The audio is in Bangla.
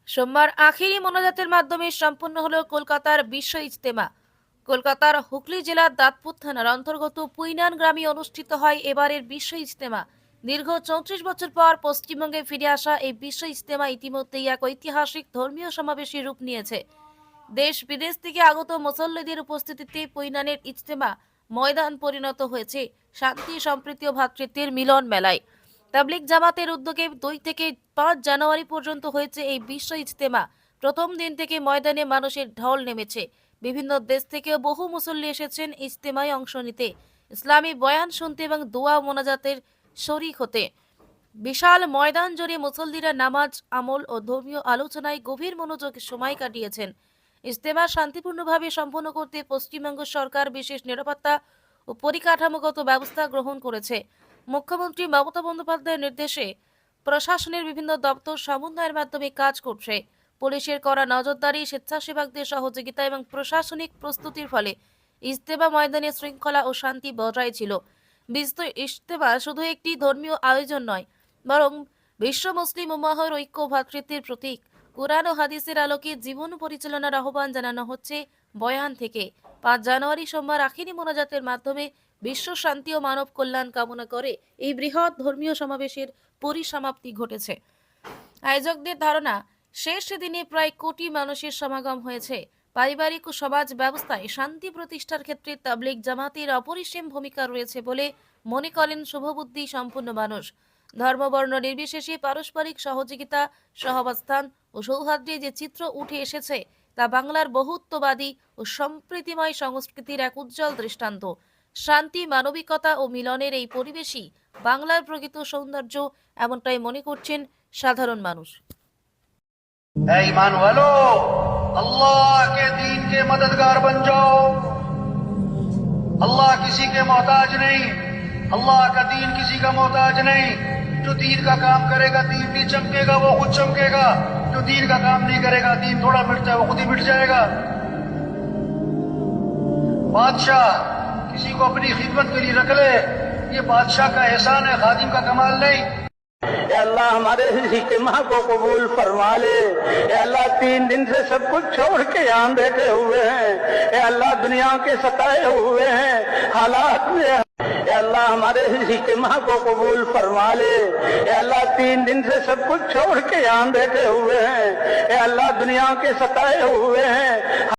সোমবার আখেরি মোনাজাতের মাধ্যমে সম্পন্ন হলো কলকাতার বিশ্ব ইজতেমা। কলকাতার হুগলি জেলার দাঁতপুর থানার অন্তর্গত পুইনান গ্রামে অনুষ্ঠিত হয় এবারের বিশ্ব ইজতেমা। দীর্ঘ 34 বছর পর পশ্চিমবঙ্গে ফিরে আসা এই বিশ্ব ইজতেমা ইতিমধ্যেই এক ঐতিহাসিক ধর্মীয় সমাবেশে রূপ নিয়েছে। দেশ বিদেশ থেকে আগত মুসল্লিদের উপস্থিতিতে পুইনানের ইজতেমা ময়দান পরিণত হয়েছে শান্তি, সম্প্রীতি ও ভ্রাতৃত্বের মিলন মেলায়। তাবলিগ জামাতের উদ্যোগে 2 থেকে 5 জানুয়ারি পর্যন্ত হয়েছে এই বিশ্ব ইজতেমা। প্রথম দিন থেকে ময়দানে মানুষের ঢল নেমেছে। বিভিন্ন দেশ থেকে বহু মুসল্লি এসেছেন ইজতেমায় অংশ নিতে, ইসলামী বয়ান শুনতে এবং দোয়া ও মোনাজাতের শরীক হতে। বিশাল ময়দান জুড়ে মুসল্লিরা নামাজ, আমল ও ধর্মীয় আলোচনায় গভীর মনোযোগে সময় কাটিয়েছেন। ইজতেমা শান্তিপূর্ণভাবে সম্পন্ন করতে পশ্চিমবঙ্গ সরকার বিশেষ নিরাপত্তা ও পরিকাঠামোগত ব্যবস্থা গ্রহণ করেছে। মুখ্যমন্ত্রী মমতা বন্দ্যোপাধ্যায়ের নির্দেশে প্রশাসনের বিভিন্ন দপ্তর সমন্বয়ের মাধ্যমে কাজ করছে। পুলিশের কড়া নজরদারি, স্বেচ্ছাসেবকদের সহযোগিতা এবং প্রশাসনিক প্রস্তুতির ফলে ইজতেমা ময়দানে শৃঙ্খলা ও শান্তি বজায় ছিল। বিশ্ব ইজতেমা শুধু একটি ধর্মীয় আয়োজন নয়, বরং বিশ্ব মুসলিম উম্মাহর ঐক্য, ভ্রাতৃত্বের প্রতীক। কুরআন ও হাদিসের আলোকে জীবন পরিচালনার আহ্বান জানানো হচ্ছে বয়ান থেকে। 5 জানুয়ারি সোমবার আখিরি মোনাজাতের মাধ্যমে বিশ্ব শান্তি ও মানব কল্যাণ কামনা করে এই বৃহৎ ধর্মীয় সমাবেশের পরিসমাপ্তি ঘটেছে। আয়োজকদের ধারণা, শেষ দিনে প্রায় কোটি মানুষের সমাগম হয়েছে। পারিবারিক ও সমাজ ব্যবস্থায় শান্তি প্রতিষ্ঠার ক্ষেত্রে তাবলিগ জামাতের অপরিসীম ভূমিকা রয়েছে বলে মনে করেন শুভবুদ্ধি সম্পন্ন মানুষ। ধর্মবর্ণ নির্বিশেষে পারস্পরিক সহযোগিতা, সহাবস্থান ও সৌহার্দ্যে যে চিত্র উঠে এসেছে তা বাংলার বহুত্ববাদী ও সম্প্রীতিময় সংস্কৃতির এক উজ্জ্বল দৃষ্টান্ত। শান্তি, মানবিকতা ও মিলনের এই পরিবেশই বাংলার প্রকৃত সৌন্দর্য, এমনটাই মনে করছেন সাধারণ মানুষ। ऐ ईमान वालो, अल्लाह के दीन के मददगार बन जाओ। अल्लाह किसी के मोहताज नहीं, अल्लाह का दीन किसी का मोहताज नहीं। जो दीन का काम करेगा दीन भी चमकेगा, वो खुद चमकेगा। जो दीन का काम नहीं करेगा दीन थोड़ा मिटता है, वो खुद ही मिट जाएगा। बादशाह किसी को अपनी खिदमत के लिए रख ले, ये बादशाह का एहसान है, खादिम का कमाल नहीं। अल्लाह हमारे इस इज्तिमा को कबूल फरमा ले। अल्लाह 3 दिन से सब कुछ छोड़ के यहाँ बैठे हुए हैं। अल्लाह दुनिया के सताए हुए हैं हालात में। अल्लाह हमारे इस इज्तिमा को कबूल फरमा ले। अल्लाह 3 दिन से सब कुछ छोड़ के यहाँ बैठे हुए हैं। अल्लाह दुनिया के सताए हुए हैं।